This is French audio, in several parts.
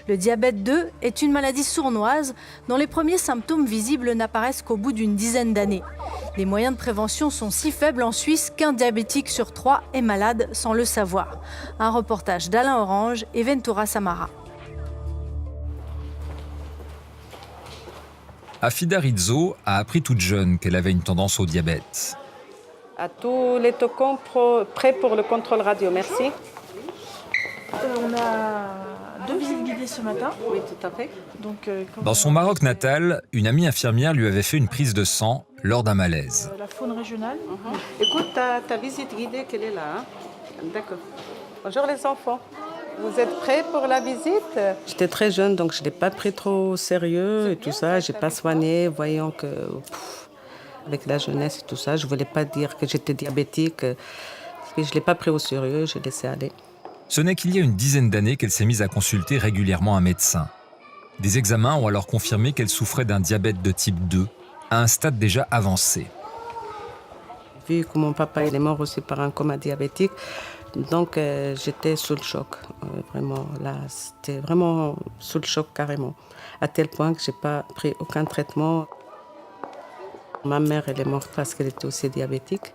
Le diabète 2 est une maladie sournoise dont les premiers symptômes visibles n'apparaissent qu'au bout d'une dizaine d'années. Les moyens de prévention sont si faibles en Suisse qu'un diabétique sur 3 est malade sans le savoir. Un reportage d'Alain Orange et Ventura Samara. Afida Rizzo a appris toute jeune qu'elle avait une tendance au diabète. À tous les tokens prêts pour le contrôle radio, merci. On a 2 visites guidées ce matin. Oui, tout à fait. Donc, Dans son Maroc natal, une amie infirmière lui avait fait une prise de sang lors d'un malaise. la faune régionale. Écoute, ta visite guidée, qu'elle est là. Hein? D'accord. Bonjour les enfants. Vous êtes prêts pour la visite? J'étais très jeune, donc je ne l'ai pas pris trop au sérieux et tout ça. Je n'ai pas soigné, voyant que avec la jeunesse et tout ça, je ne voulais pas dire que j'étais diabétique. Je ne l'ai pas pris au sérieux, j'ai laissé aller. Ce n'est qu'il y a une dizaine d'années qu'elle s'est mise à consulter régulièrement un médecin. Des examens ont alors confirmé qu'elle souffrait d'un diabète de type 2, à un stade déjà avancé. Vu que mon papa il est mort aussi par un coma diabétique, donc j'étais sous le choc. Vraiment, là, c'était vraiment sous le choc carrément. À tel point que je n'ai pas pris aucun traitement. Ma mère, elle est morte parce qu'elle était aussi diabétique.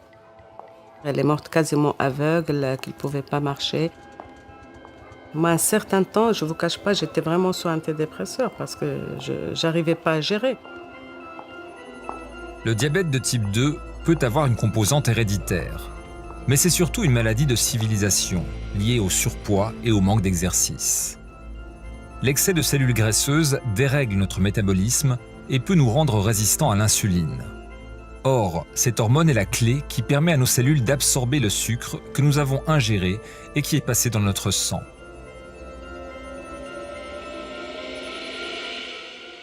Elle est morte quasiment aveugle, qu'elle ne pouvait pas marcher. Moi, un certain temps, je ne vous cache pas, j'étais vraiment sous antidépresseur parce que je n'arrivais pas à gérer. Le diabète de type 2 peut avoir une composante héréditaire. Mais c'est surtout une maladie de civilisation, liée au surpoids et au manque d'exercice. L'excès de cellules graisseuses dérègle notre métabolisme et peut nous rendre résistants à l'insuline. Or, cette hormone est la clé qui permet à nos cellules d'absorber le sucre que nous avons ingéré et qui est passé dans notre sang.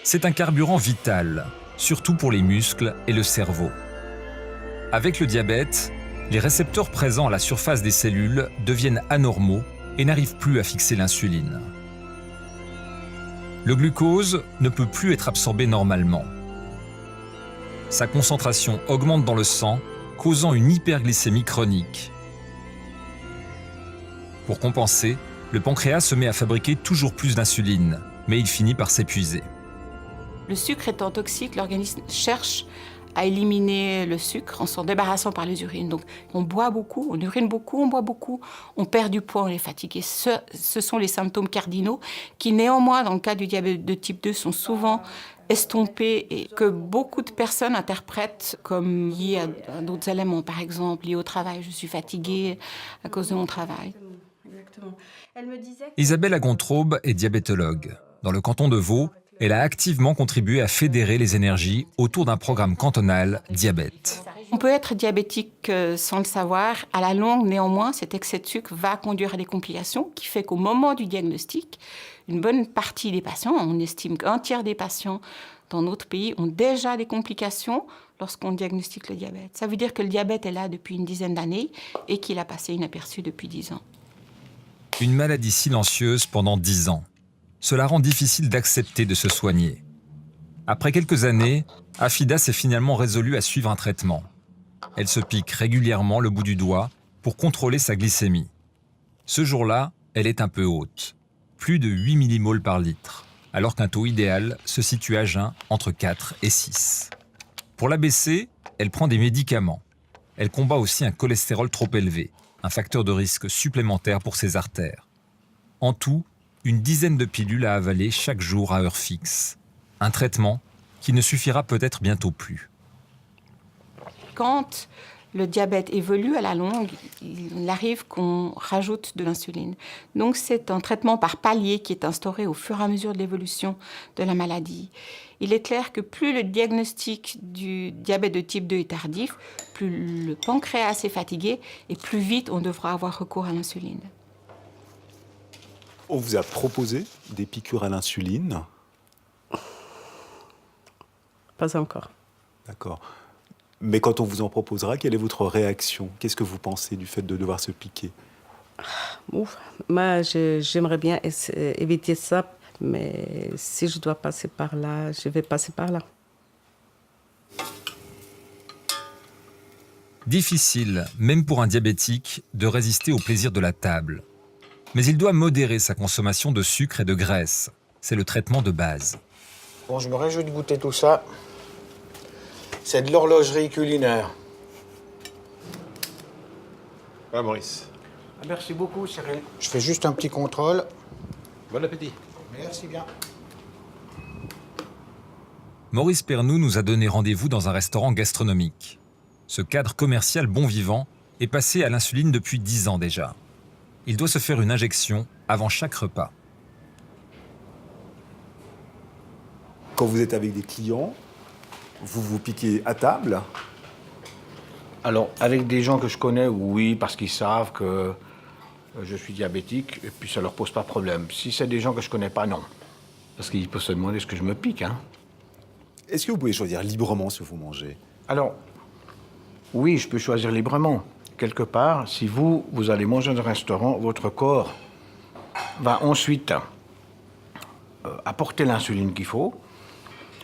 C'est un carburant vital, surtout pour les muscles et le cerveau. Avec le diabète, les récepteurs présents à la surface des cellules deviennent anormaux et n'arrivent plus à fixer l'insuline. Le glucose ne peut plus être absorbé normalement. Sa concentration augmente dans le sang, causant une hyperglycémie chronique. Pour compenser, le pancréas se met à fabriquer toujours plus d'insuline, mais il finit par s'épuiser. Le sucre étant toxique, l'organisme cherche à éliminer le sucre en s'en débarrassant par les urines. Donc on boit beaucoup, on urine beaucoup, on boit beaucoup, on perd du poids, on est fatigué. Ce sont les symptômes cardinaux qui néanmoins, dans le cas du diabète de type 2, sont souvent estompés et que beaucoup de personnes interprètent comme liés à d'autres éléments. Par exemple, liés au travail, je suis fatiguée à cause de mon travail. Exactement. Elle me disait Isabelle Agontraube est diabétologue. Dans le canton de Vaud, elle a activement contribué à fédérer les énergies autour d'un programme cantonal diabète. On peut être diabétique sans le savoir. À la longue, néanmoins, cet excès de sucre va conduire à des complications qui fait qu'au moment du diagnostic, une bonne partie des patients, on estime qu'un tiers des patients dans notre pays ont déjà des complications lorsqu'on diagnostique le diabète. Ça veut dire que le diabète est là depuis une dizaine d'années et qu'il a passé inaperçu depuis 10 ans. Une maladie silencieuse pendant 10 ans. Cela rend difficile d'accepter de se soigner. Après quelques années, Afida s'est finalement résolue à suivre un traitement. Elle se pique régulièrement le bout du doigt pour contrôler sa glycémie. Ce jour-là, elle est un peu haute, plus de 8 millimoles par litre, alors qu'un taux idéal se situe à jeun entre 4 et 6. Pour l'abaisser, elle prend des médicaments. Elle combat aussi un cholestérol trop élevé, un facteur de risque supplémentaire pour ses artères. En tout, une dizaine de pilules à avaler chaque jour à heure fixe. Un traitement qui ne suffira peut-être bientôt plus. Quand le diabète évolue à la longue, il arrive qu'on rajoute de l'insuline. Donc c'est un traitement par palier qui est instauré au fur et à mesure de l'évolution de la maladie. Il est clair que plus le diagnostic du diabète de type 2 est tardif, plus le pancréas est fatigué et plus vite on devra avoir recours à l'insuline. On vous a proposé des piqûres à l'insuline? Pas encore. D'accord. Mais quand on vous en proposera, quelle est votre réaction? Qu'est-ce que vous pensez du fait de devoir se piquer? Ouf. Moi, j'aimerais bien éviter ça, mais si je dois passer par là, je vais passer par là. Difficile, même pour un diabétique, de résister au plaisir de la table. Mais il doit modérer sa consommation de sucre et de graisse. C'est le traitement de base. Bon, je me réjouis de goûter tout ça. C'est de l'horlogerie culinaire. Ah, Maurice. Merci beaucoup, Cyril. Je fais juste un petit contrôle. Bon appétit. Merci bien. Maurice Pernoud nous a donné rendez-vous dans un restaurant gastronomique. Ce cadre commercial bon vivant est passé à l'insuline depuis 10 ans déjà. Il doit se faire une injection avant chaque repas. Quand vous êtes avec des clients, vous vous piquez à table? Alors, avec des gens que je connais, oui, parce qu'ils savent que je suis diabétique, et puis ça leur pose pas de problème. Si c'est des gens que je connais pas, non. Parce qu'ils peuvent se demander ce que je me pique, hein. Est-ce que vous pouvez choisir librement ce que vous mangez? Alors, oui, je peux choisir librement. Quelque part, si vous allez manger dans un restaurant, votre corps va ensuite apporter l'insuline qu'il faut.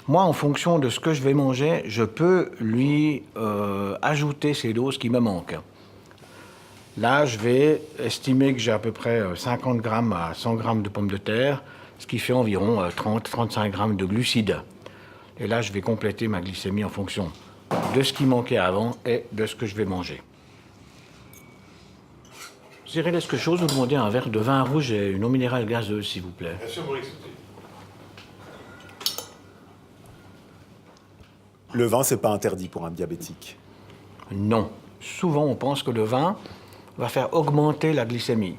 Moi, en fonction de ce que je vais manger, je peux lui ajouter ces doses qui me manquent. Là, je vais estimer que j'ai à peu près 50 grammes à 100 grammes de pommes de terre, ce qui fait environ 30-35 grammes de glucides. Et là, je vais compléter ma glycémie en fonction de ce qui manquait avant et de ce que je vais manger. Cyril, est-ce que j'ose vous demander un verre de vin rouge et une eau minérale gazeuse, s'il vous plaît? Bien sûr, Maurice. Le vin, c'est pas interdit pour un diabétique. Non. Souvent, on pense que le vin va faire augmenter la glycémie.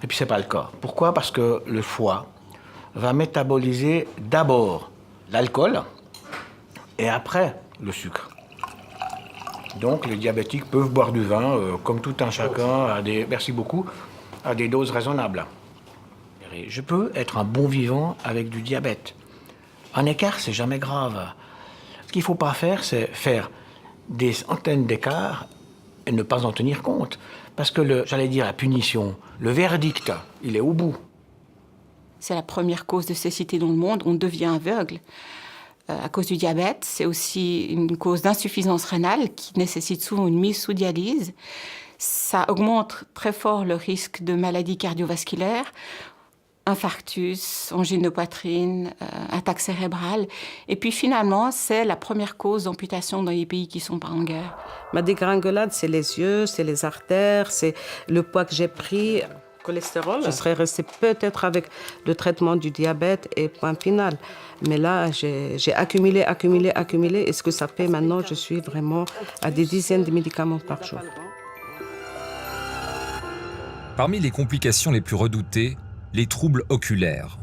Et puis, c'est pas le cas. Pourquoi? Parce que le foie va métaboliser d'abord l'alcool et après le sucre. Donc, les diabétiques peuvent boire du vin, comme tout un chacun, merci beaucoup, à des doses raisonnables. Et je peux être un bon vivant avec du diabète. Un écart, c'est jamais grave. Ce qu'il ne faut pas faire, c'est faire des centaines d'écarts et ne pas en tenir compte. Parce que, la punition, le verdict, il est au bout. C'est la première cause de cécité dans le monde. On devient aveugle à cause du diabète. C'est aussi une cause d'insuffisance rénale qui nécessite souvent une mise sous dialyse. Ça augmente très fort le risque de maladies cardiovasculaires, infarctus, angine de poitrine, attaque cérébrale. Et puis finalement, c'est la première cause d'amputation dans les pays qui ne sont pas en guerre. Ma dégringolade, c'est les yeux, c'est les artères, c'est le poids que j'ai pris. Cholestérol, je serais restée peut-être avec le traitement du diabète et point final. Mais là, j'ai accumulé. Et ce que ça fait maintenant, je suis vraiment à des dizaines de médicaments par jour. Parmi les complications les plus redoutées, les troubles oculaires.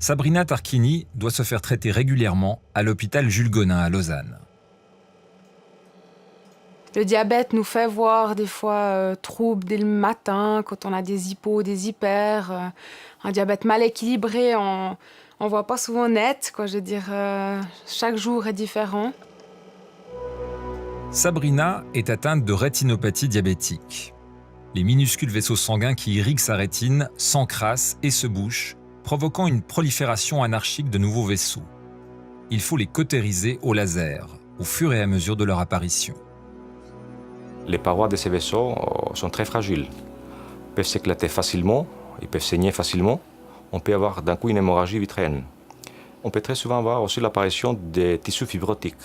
Sabrina Tarquini doit se faire traiter régulièrement à l'hôpital Jules Gonin à Lausanne. Le diabète nous fait voir des fois troubles dès le matin, quand on a des hypos, des hyper. Un diabète mal équilibré, on voit pas souvent net, quoi. Je veux dire, chaque jour est différent. Sabrina est atteinte de rétinopathie diabétique. Les minuscules vaisseaux sanguins qui irriguent sa rétine s'encrassent et se bouchent, provoquant une prolifération anarchique de nouveaux vaisseaux. Il faut les cautériser au laser, au fur et à mesure de leur apparition. Les parois de ces vaisseaux sont très fragiles. Ils peuvent s'éclater facilement, ils peuvent saigner facilement. On peut avoir d'un coup une hémorragie vitréenne. On peut très souvent avoir aussi l'apparition des tissus fibrotiques.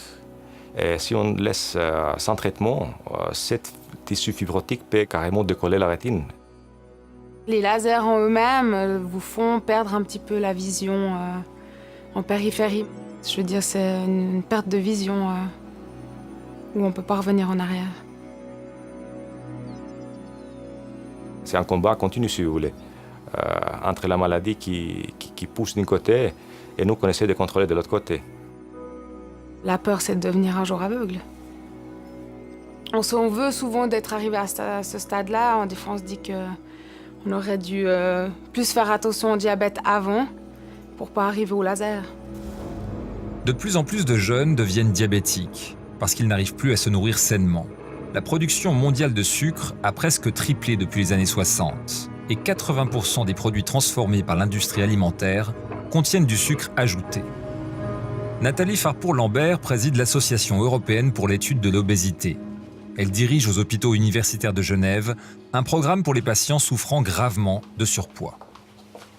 Et si on laisse sans traitement, ces tissus fibrotiques peut carrément décoller la rétine. Les lasers en eux-mêmes vous font perdre un petit peu la vision en périphérie. Je veux dire, c'est une perte de vision où on ne peut pas revenir en arrière. C'est un combat continu, si vous voulez, entre la maladie qui pousse d'un côté et nous qu'on essaie de contrôler de l'autre côté. La peur, c'est de devenir un jour aveugle. On veut souvent d'être arrivé à ce stade-là. Des fois, on se dit qu'on aurait dû plus faire attention au diabète avant pour pas arriver au laser. De plus en plus de jeunes deviennent diabétiques parce qu'ils n'arrivent plus à se nourrir sainement. La production mondiale de sucre a presque triplé depuis les années 60 et 80% des produits transformés par l'industrie alimentaire contiennent du sucre ajouté. Nathalie Farpour-Lambert préside l'Association européenne pour l'étude de l'obésité. Elle dirige aux hôpitaux universitaires de Genève un programme pour les patients souffrant gravement de surpoids.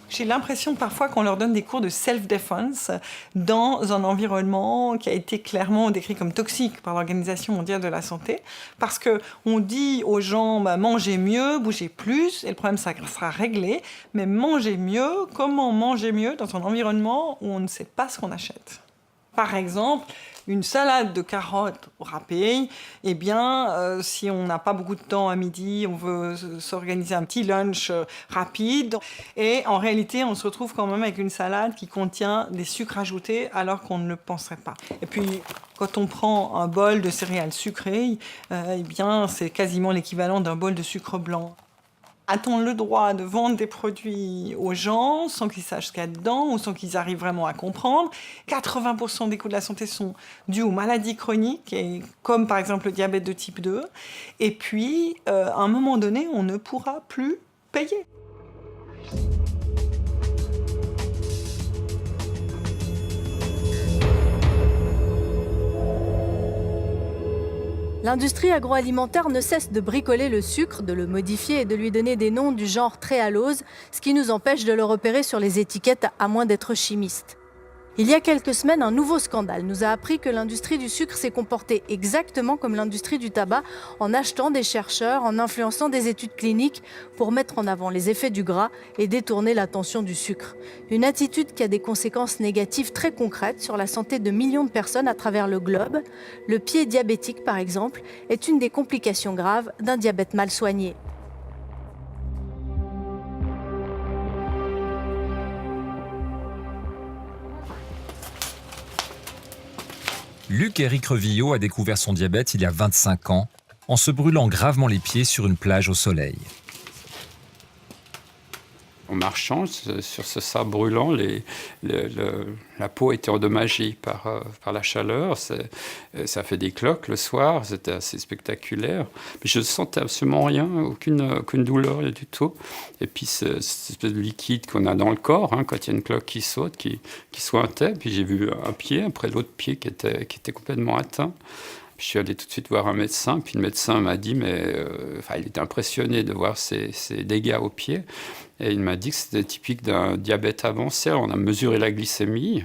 J'ai l'impression parfois qu'on leur donne des cours de self-defense dans un environnement qui a été clairement décrit comme toxique par l'Organisation mondiale de la santé, parce qu'on dit aux gens mangez mieux, bougez plus, et le problème ça sera réglé, mais mangez mieux, comment manger mieux dans un environnement où on ne sait pas ce qu'on achète? Par exemple, une salade de carottes râpées, eh bien, si on n'a pas beaucoup de temps à midi, on veut s'organiser un petit lunch rapide. Et en réalité, on se retrouve quand même avec une salade qui contient des sucres ajoutés alors qu'on ne le penserait pas. Et puis, quand on prend un bol de céréales sucrées, eh bien, c'est quasiment l'équivalent d'un bol de sucre blanc. A-t-on le droit de vendre des produits aux gens sans qu'ils sachent ce qu'il y a dedans ou sans qu'ils arrivent vraiment à comprendre? 80% des coûts de la santé sont dus aux maladies chroniques, comme par exemple le diabète de type 2. Et puis, à un moment donné, on ne pourra plus payer. L'industrie agroalimentaire ne cesse de bricoler le sucre, de le modifier et de lui donner des noms du genre tréhalose, ce qui nous empêche de le repérer sur les étiquettes à moins d'être chimiste. Il y a quelques semaines, un nouveau scandale nous a appris que l'industrie du sucre s'est comportée exactement comme l'industrie du tabac, en achetant des chercheurs, en influençant des études cliniques pour mettre en avant les effets du gras et détourner l'attention du sucre. Une attitude qui a des conséquences négatives très concrètes sur la santé de millions de personnes à travers le globe. Le pied diabétique, par exemple, est une des complications graves d'un diabète mal soigné. Luc-Éric Revillot a découvert son diabète il y a 25 ans, en se brûlant gravement les pieds sur une plage au soleil. En marchant sur ce sable brûlant, la peau était endommagée par la chaleur. Ça fait des cloques le soir, c'était assez spectaculaire. Mais je ne sentais absolument rien, aucune douleur du tout. Et puis cette espèce de liquide qu'on a dans le corps, quand il y a une cloque qui saute, qui sointait. Puis j'ai vu un pied après l'autre pied qui était complètement atteint. Je suis allé tout de suite voir un médecin, puis le médecin m'a dit, il était impressionné de voir ces dégâts au pied. Et il m'a dit que c'était typique d'un diabète avancé. Alors, on a mesuré la glycémie.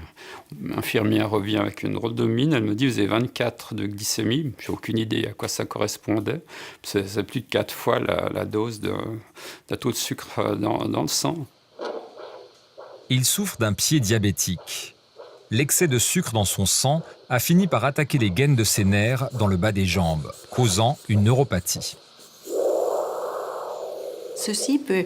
L'infirmière revient avec une drôle de mine. Elle me dit, vous avez 24 de glycémie. Je n'ai aucune idée à quoi ça correspondait. C'est plus de 4 fois la dose d'un taux de sucre dans le sang. Il souffre d'un pied diabétique. L'excès de sucre dans son sang a fini par attaquer les gaines de ses nerfs dans le bas des jambes, causant une neuropathie. Ceci peut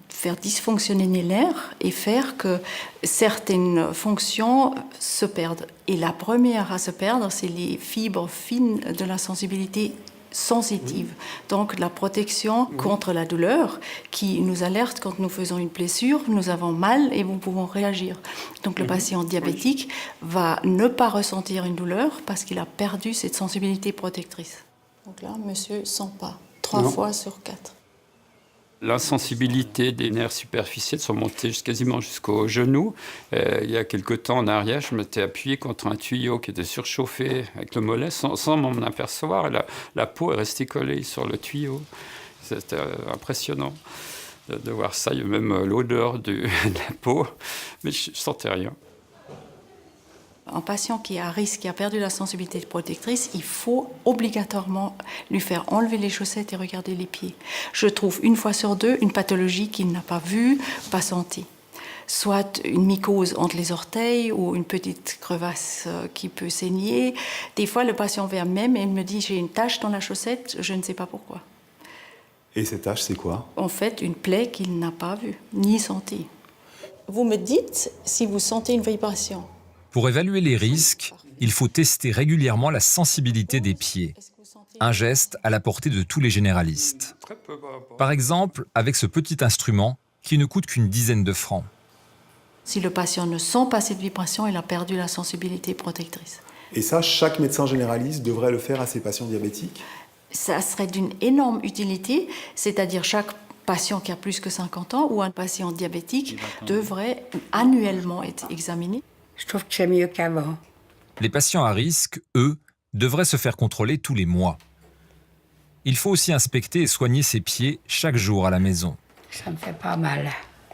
faire dysfonctionner les nerfs et faire que certaines fonctions se perdent. Et la première à se perdre, c'est les fibres fines de la sensibilité sensitive. Donc la protection contre la douleur qui nous alerte quand nous faisons une blessure, nous avons mal et nous pouvons réagir. Donc le patient diabétique va ne pas ressentir une douleur parce qu'il a perdu cette sensibilité protectrice. Donc là, monsieur ne sent pas. 3 fois sur 4. L'insensibilité des nerfs superficiels sont montés quasiment jusqu'au genou. Il y a quelque temps en arrière, je m'étais appuyé contre un tuyau qui était surchauffé avec le mollet sans m'en apercevoir. Et la peau est restée collée sur le tuyau. C'était impressionnant de voir ça. Il y a même l'odeur de la peau, mais je ne sentais rien. Un patient qui est à risque, qui a perdu la sensibilité protectrice, il faut obligatoirement lui faire enlever les chaussettes et regarder les pieds. Je trouve 1 fois sur 2 une pathologie qu'il n'a pas vue, pas sentie. Soit une mycose entre les orteils ou une petite crevasse qui peut saigner. Des fois, le patient vient même et il me dit « j'ai une tache dans la chaussette, je ne sais pas pourquoi ». Et cette tache, c'est quoi? En fait, une plaie qu'il n'a pas vue, ni sentie. Vous me dites si vous sentez une vibration. Pour évaluer les risques, il faut tester régulièrement la sensibilité des pieds. Un geste à la portée de tous les généralistes. Par exemple, avec ce petit instrument qui ne coûte qu'une dizaine de francs. Si le patient ne sent pas cette vibration, il a perdu la sensibilité protectrice. Et ça, chaque médecin généraliste devrait le faire à ses patients diabétiques? Ça serait d'une énorme utilité, c'est-à-dire chaque patient qui a plus que 50 ans ou un patient diabétique devrait annuellement être examiné. Je trouve que c'est mieux qu'avant. Les patients à risque, eux, devraient se faire contrôler tous les mois. Il faut aussi inspecter et soigner ses pieds chaque jour à la maison. Ça me fait pas mal.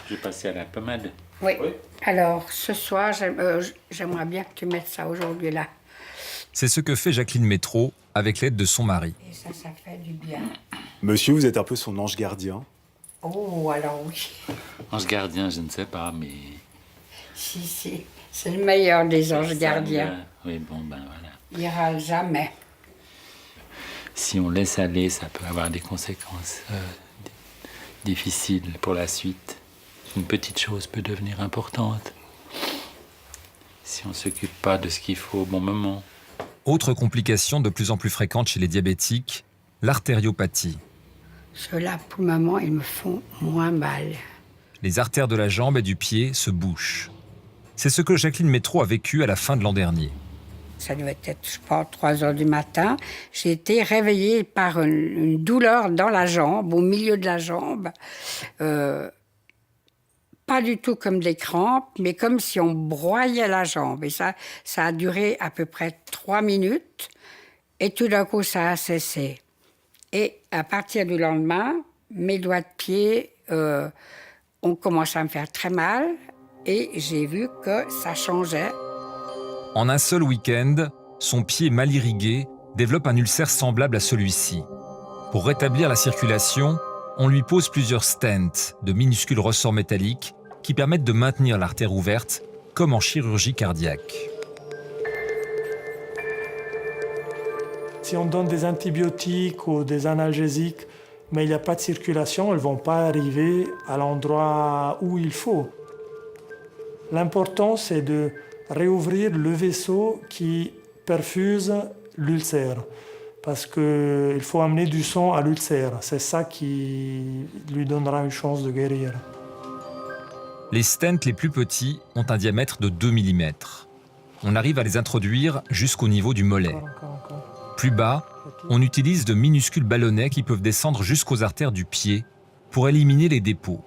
Je vais passer à la pommade. Oui. Alors, ce soir, j'aimerais bien que tu mettes ça aujourd'hui là. C'est ce que fait Jacqueline Métro avec l'aide de son mari. Et ça fait du bien. Monsieur, vous êtes un peu son ange gardien. Oh, alors oui. Ange gardien, je ne sais pas, mais... Si. C'est le meilleur des anges gardiens. Oui, bon, ben voilà. Il râle jamais. Si on laisse aller, ça peut avoir des conséquences difficiles pour la suite. Une petite chose peut devenir importante si on ne s'occupe pas de ce qu'il faut au bon moment. Autre complication de plus en plus fréquente chez les diabétiques, l'artériopathie. Ceux-là, pour le moment, ils me font moins mal. Les artères de la jambe et du pied se bouchent. C'est ce que Jacqueline Métro a vécu à la fin de l'an dernier. Ça devait être, je pense, 3 heures du matin. J'ai été réveillée par une douleur dans la jambe, au milieu de la jambe. Pas du tout comme des crampes, mais comme si on broyait la jambe. Et ça a duré à peu près 3 minutes. Et tout d'un coup, ça a cessé. Et à partir du lendemain, mes doigts de pied ont commencé à me faire très mal. Et j'ai vu que ça changeait. En un seul week-end, son pied mal irrigué développe un ulcère semblable à celui-ci. Pour rétablir la circulation, on lui pose plusieurs stents, de minuscules ressorts métalliques, qui permettent de maintenir l'artère ouverte, comme en chirurgie cardiaque. Si on donne des antibiotiques ou des analgésiques, mais il n'y a pas de circulation, elles ne vont pas arriver à l'endroit où il faut. L'important, c'est de réouvrir le vaisseau qui perfuse l'ulcère, parce qu'il faut amener du sang à l'ulcère. C'est ça qui lui donnera une chance de guérir. Les stents les plus petits ont un diamètre de 2 mm. On arrive à les introduire jusqu'au niveau du mollet. Plus bas, on utilise de minuscules ballonnets qui peuvent descendre jusqu'aux artères du pied pour éliminer les dépôts.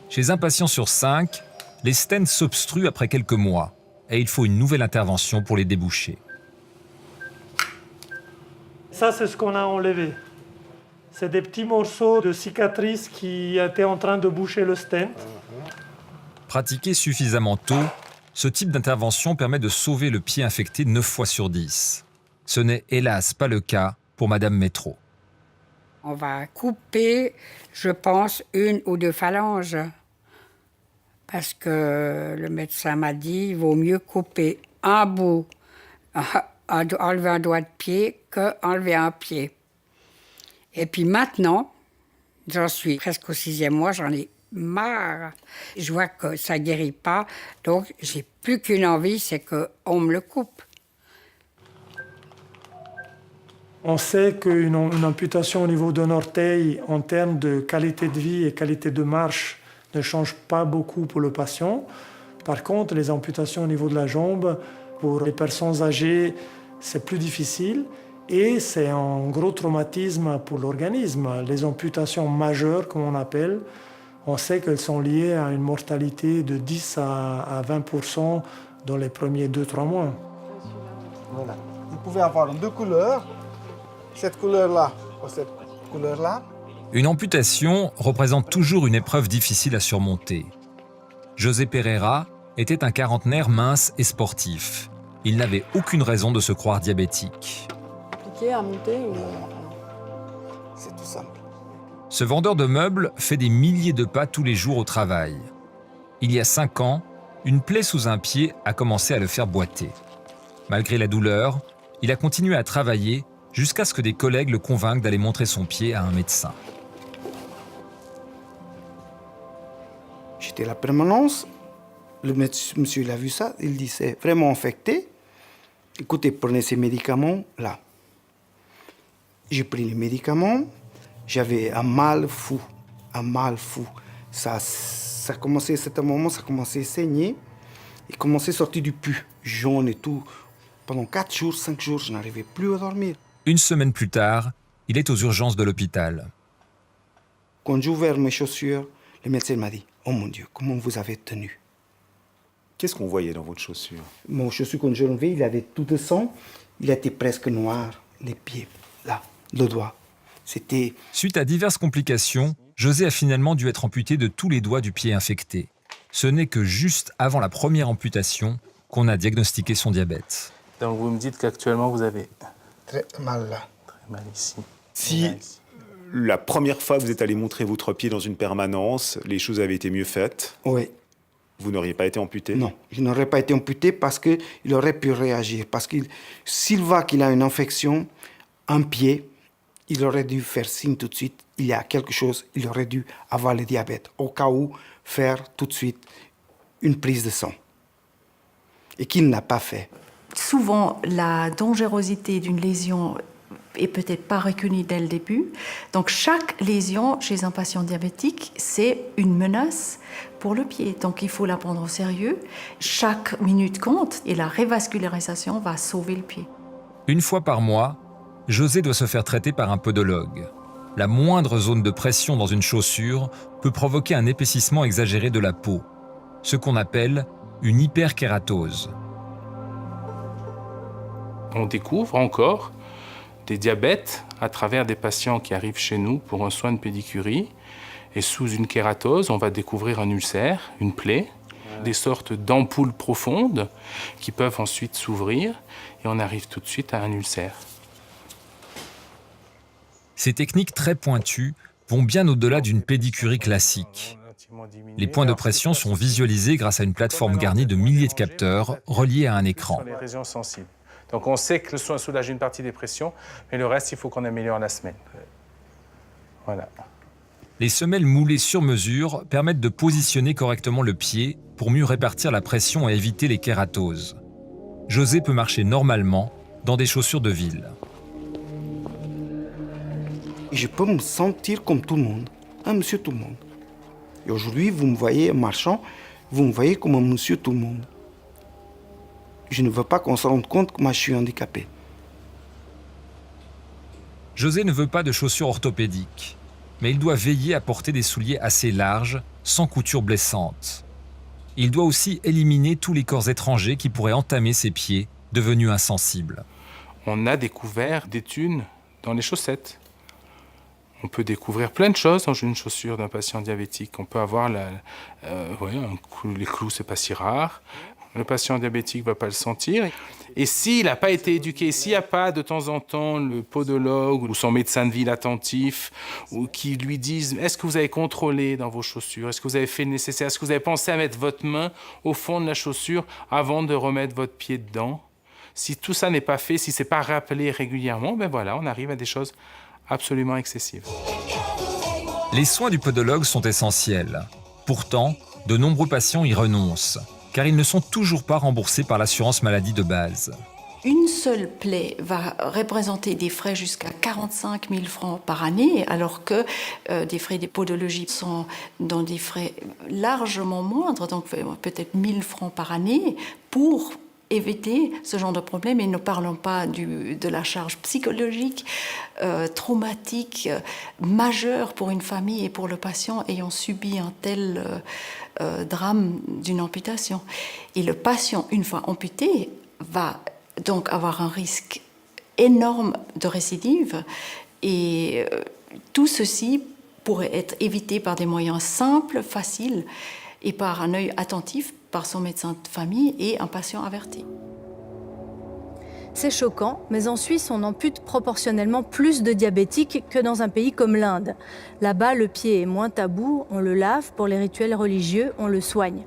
Chez un patient sur 5, les stents s'obstruent après quelques mois et il faut une nouvelle intervention pour les déboucher. Ça, c'est ce qu'on a enlevé. C'est des petits morceaux de cicatrices qui étaient en train de boucher le stent. Pratiqué suffisamment tôt, ce type d'intervention permet de sauver le pied infecté 9 fois sur 10. Ce n'est hélas pas le cas pour Madame Métro. On va couper, je pense, 1 ou 2 phalanges. Parce que le médecin m'a dit qu'il vaut mieux couper un bout, enlever un doigt de pied, qu'enlever un pied. Et puis maintenant, j'en suis presque au 6e mois, j'en ai marre. Je vois que ça ne guérit pas, donc j'ai plus qu'une envie, c'est qu'on me le coupe. On sait qu'une amputation au niveau d'un orteil, en termes de qualité de vie et qualité de marche, ne change pas beaucoup pour le patient. Par contre, les amputations au niveau de la jambe, pour les personnes âgées, c'est plus difficile et c'est un gros traumatisme pour l'organisme. Les amputations majeures, comme on appelle, on sait qu'elles sont liées à une mortalité de 10 à 20% dans les premiers 2-3 mois. Voilà. Vous pouvez avoir 2 couleurs, cette couleur-là ou cette couleur-là. Une amputation représente toujours une épreuve difficile à surmonter. José Pereira était un quarantenaire mince et sportif. Il n'avait aucune raison de se croire diabétique. Compliqué à monter ou... C'est tout simple. Ce vendeur de meubles fait des milliers de pas tous les jours au travail. Il y a 5 ans, une plaie sous un pied a commencé à le faire boiter. Malgré la douleur, il a continué à travailler jusqu'à ce que des collègues le convainquent d'aller montrer son pied à un médecin. J'étais à la permanence, le monsieur il a vu ça, il dit c'est vraiment infecté. Écoutez, prenez ces médicaments là. J'ai pris les médicaments, j'avais un mal fou, Ça commençait à cet moment, ça commençait à saigner, il commençait à sortir du pus, jaune et tout. Pendant 4 jours, 5 jours, je n'arrivais plus à dormir. Une semaine plus tard, il est aux urgences de l'hôpital. Quand j'ai ouvert mes chaussures, le médecin m'a dit « Oh mon Dieu, comment vous avez tenu ?» Qu'est-ce qu'on voyait dans votre chaussure? Mon chaussure, quand j'ai enlevé, il avait tout de sang. Il était presque noir, les pieds, là, le doigt. Suite à diverses complications, José a finalement dû être amputé de tous les doigts du pied infecté. Ce n'est que juste avant la première amputation qu'on a diagnostiqué son diabète. Donc vous me dites qu'actuellement vous avez très mal là. Très mal ici. Si la première fois que vous êtes allé montrer votre pied dans une permanence, les choses avaient été mieux faites, oui. Vous n'auriez pas été amputé? Non, je n'aurais pas été amputé parce qu'il aurait pu réagir. Parce que s'il voit qu'il a une infection, un pied, il aurait dû faire signe tout de suite. Il y a quelque chose, il aurait dû avoir le diabète. Au cas où, faire tout de suite une prise de sang. Et qu'il n'a pas fait. Souvent, la dangerosité d'une lésion est peut-être pas reconnue dès le début. Donc, chaque lésion chez un patient diabétique, c'est une menace pour le pied. Donc, il faut la prendre au sérieux. Chaque minute compte et la révascularisation va sauver le pied. Une fois par mois, José doit se faire traiter par un podologue. La moindre zone de pression dans une chaussure peut provoquer un épaississement exagéré de la peau, ce qu'on appelle une hyperkératose. On découvre encore des diabètes à travers des patients qui arrivent chez nous pour un soin de pédicurie. Et sous une kératose, on va découvrir un ulcère, une plaie, des sortes d'ampoules profondes qui peuvent ensuite s'ouvrir et on arrive tout de suite à un ulcère. Ces techniques très pointues vont bien au-delà d'une pédicurie classique. Les points de pression sont visualisés grâce à une plateforme garnie de milliers de capteurs reliés à un écran. Les régions sensibles. Donc on sait que le soin soulage une partie des pressions, mais le reste, il faut qu'on améliore la semaine. Voilà. Les semelles moulées sur mesure permettent de positionner correctement le pied pour mieux répartir la pression et éviter les kératoses. José peut marcher normalement dans des chaussures de ville. Je peux me sentir comme tout le monde, un monsieur tout le monde. Et aujourd'hui, vous me voyez marchant, vous me voyez comme un monsieur tout le monde. Je ne veux pas qu'on se rende compte que moi je suis handicapé. José ne veut pas de chaussures orthopédiques, mais il doit veiller à porter des souliers assez larges, sans couture blessante. Il doit aussi éliminer tous les corps étrangers qui pourraient entamer ses pieds, devenus insensibles. On a découvert des thunes dans les chaussettes. On peut découvrir plein de choses dans une chaussure d'un patient diabétique. On peut avoir les clous, c'est pas si rare. Le patient diabétique ne va pas le sentir. Et s'il n'a pas été éduqué, s'il n'y a pas de temps en temps le podologue ou son médecin de ville attentif ou qui lui disent « Est-ce que vous avez contrôlé dans vos chaussures? Est-ce que vous avez fait le nécessaire? Est-ce que vous avez pensé à mettre votre main au fond de la chaussure avant de remettre votre pied dedans ?» Si tout ça n'est pas fait, si ce n'est pas rappelé régulièrement, ben voilà, on arrive à des choses absolument excessives. Les soins du podologue sont essentiels. Pourtant, de nombreux patients y renoncent, car ils ne sont toujours pas remboursés par l'assurance maladie de base. Une seule plaie va représenter des frais jusqu'à 45 000 francs par année, alors que des frais de podologie sont dans des frais largement moindres, donc peut-être 1 000 francs par année, pour éviter ce genre de problème. Et ne parlons pas de la charge psychologique, traumatique, majeure pour une famille et pour le patient ayant subi un tel drame d'une amputation. Et le patient, une fois amputé, va donc avoir un risque énorme de récidive. Et tout ceci pourrait être évité par des moyens simples, faciles, et par un œil attentif par son médecin de famille et un patient averti. C'est choquant, mais en Suisse, on ampute proportionnellement plus de diabétiques que dans un pays comme l'Inde. Là-bas, le pied est moins tabou, on le lave, pour les rituels religieux, on le soigne.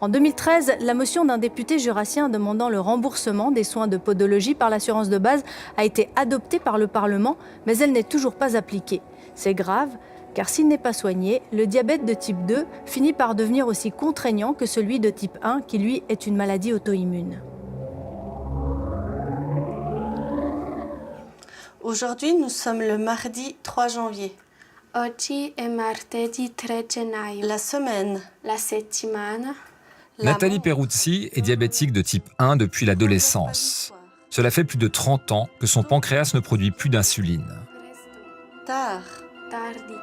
En 2013, la motion d'un député jurassien demandant le remboursement des soins de podologie par l'assurance de base a été adoptée par le Parlement, mais elle n'est toujours pas appliquée. C'est grave, car s'il n'est pas soigné, le diabète de type 2 finit par devenir aussi contraignant que celui de type 1, qui lui est une maladie auto-immune. Aujourd'hui, nous sommes le mardi 3 janvier. Oggi è martedì 3 gennaio. La semaine. La settimana. Nathalie Peruzzi est diabétique de type 1 depuis l'adolescence. Cela fait plus de 30 ans que son pancréas ne produit plus d'insuline. Tard. Tardi.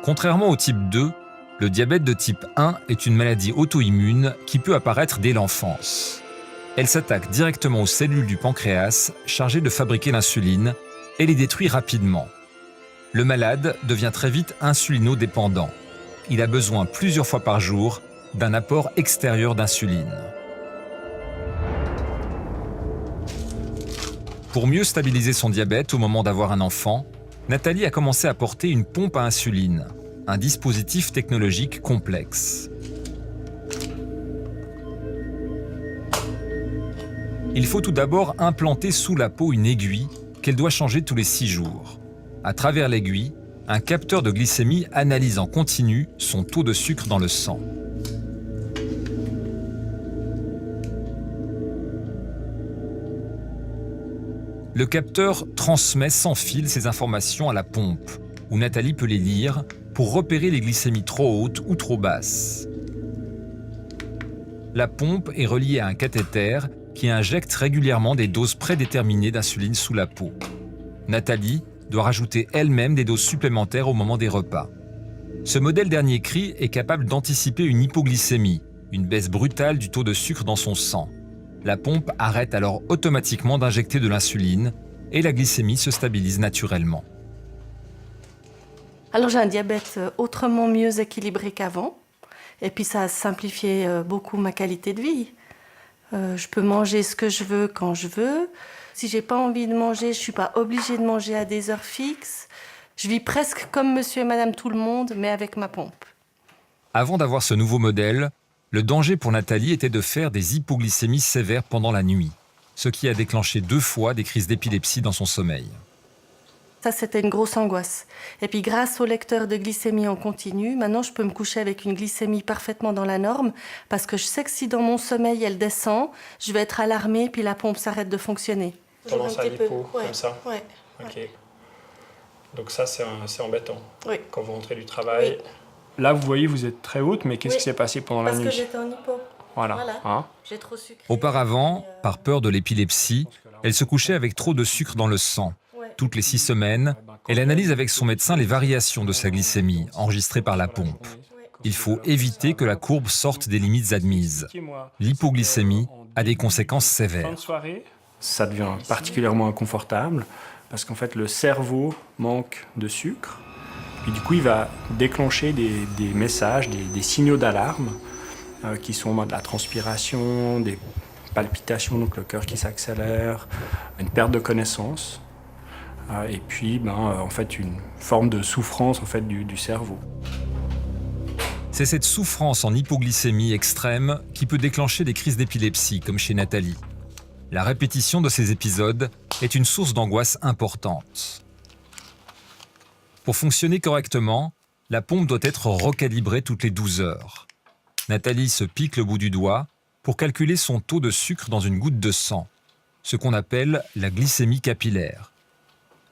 Contrairement au type 2, le diabète de type 1 est une maladie auto-immune qui peut apparaître dès l'enfance. Elle s'attaque directement aux cellules du pancréas chargées de fabriquer l'insuline et les détruit rapidement. le malade devient très vite insulinodépendant. Il a besoin plusieurs fois par jour d'un apport extérieur d'insuline. Pour mieux stabiliser son diabète au moment d'avoir un enfant, Nathalie a commencé à porter une pompe à insuline, un dispositif technologique complexe. Il faut tout d'abord implanter sous la peau une aiguille qu'elle doit changer tous les 6 jours. À travers l'aiguille, un capteur de glycémie analyse en continu son taux de sucre dans le sang. Le capteur transmet sans fil ces informations à la pompe, où Nathalie peut les lire pour repérer les glycémies trop hautes ou trop basses. La pompe est reliée à un cathéter qui injecte régulièrement des doses prédéterminées d'insuline sous la peau. Nathalie doit rajouter elle-même des doses supplémentaires au moment des repas. Ce modèle dernier cri est capable d'anticiper une hypoglycémie, une baisse brutale du taux de sucre dans son sang. La pompe arrête alors automatiquement d'injecter de l'insuline et la glycémie se stabilise naturellement. Alors j'ai un diabète autrement mieux équilibré qu'avant. Et puis ça a simplifié beaucoup ma qualité de vie. Je peux manger ce que je veux quand je veux. Si j'ai pas envie de manger, je suis pas obligée de manger à des heures fixes. Je vis presque comme monsieur et madame tout le monde, mais avec ma pompe. Avant d'avoir ce nouveau modèle, le danger pour Nathalie était de faire des hypoglycémies sévères pendant la nuit, ce qui a déclenché 2 fois des crises d'épilepsie dans son sommeil. Ça, c'était une grosse angoisse. Et puis grâce au lecteur de glycémie en continu, maintenant je peux me coucher avec une glycémie parfaitement dans la norme, parce que je sais que si dans mon sommeil elle descend, je vais être alarmée, puis la pompe s'arrête de fonctionner. Pendant sa lipo, ouais, comme ça. Ouais. Ok. Donc ça, c'est embêtant. Oui. Quand vous rentrez du travail. Oui. Là, vous voyez, vous êtes très haute, mais qu'est-ce qui s'est passé pendant la nuit? Parce que j'étais en hypo. Voilà. Hein? J'ai trop sucré. Auparavant, par peur de l'épilepsie, elle se couchait avec trop de sucre dans le sang. Toutes les 6 semaines, elle analyse avec son médecin les variations de sa glycémie, enregistrées par la pompe. Il faut éviter que la courbe sorte des limites admises. L'hypoglycémie a des conséquences sévères. Ça devient particulièrement inconfortable, parce qu'en fait, le cerveau manque de sucre. Et du coup, il va déclencher des messages, des signaux d'alarme, qui sont de la transpiration, des palpitations, donc le cœur qui s'accélère, une perte de connaissance, et puis en fait, une forme de souffrance en fait, du cerveau. C'est cette souffrance en hypoglycémie extrême qui peut déclencher des crises d'épilepsie, comme chez Nathalie. La répétition de ces épisodes est une source d'angoisse importante. Pour fonctionner correctement, la pompe doit être recalibrée toutes les 12 heures. Nathalie se pique le bout du doigt pour calculer son taux de sucre dans une goutte de sang, ce qu'on appelle la glycémie capillaire.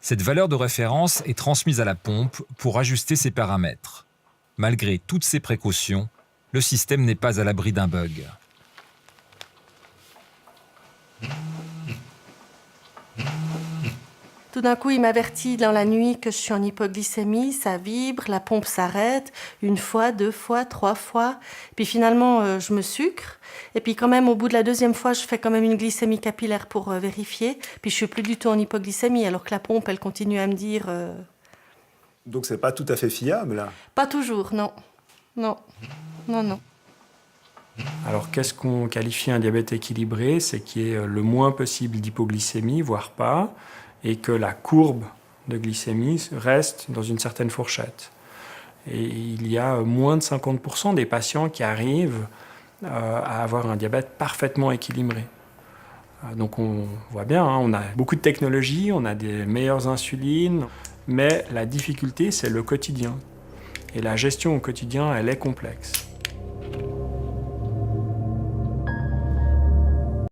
Cette valeur de référence est transmise à la pompe pour ajuster ses paramètres. Malgré toutes ces précautions, le système n'est pas à l'abri d'un bug. Tout d'un coup, il m'avertit dans la nuit que je suis en hypoglycémie, ça vibre, la pompe s'arrête, 1 fois, 2 fois, 3 fois. Puis finalement, je me sucre. Et puis quand même, au bout de la 2e fois, je fais quand même une glycémie capillaire pour vérifier. Puis je suis plus du tout en hypoglycémie, alors que la pompe, elle continue à me dire... Donc c'est pas tout à fait fiable, là? Pas toujours, non. Non, non, non. Alors qu'est-ce qu'on qualifie un diabète équilibré? C'est qu'il y ait le moins possible d'hypoglycémie, voire pas, et que la courbe de glycémie reste dans une certaine fourchette. Et il y a moins de 50% des patients qui arrivent à avoir un diabète parfaitement équilibré. Donc on voit bien, hein, on a beaucoup de technologies, on a des meilleures insulines, mais la difficulté, c'est le quotidien. Et la gestion au quotidien, elle est complexe.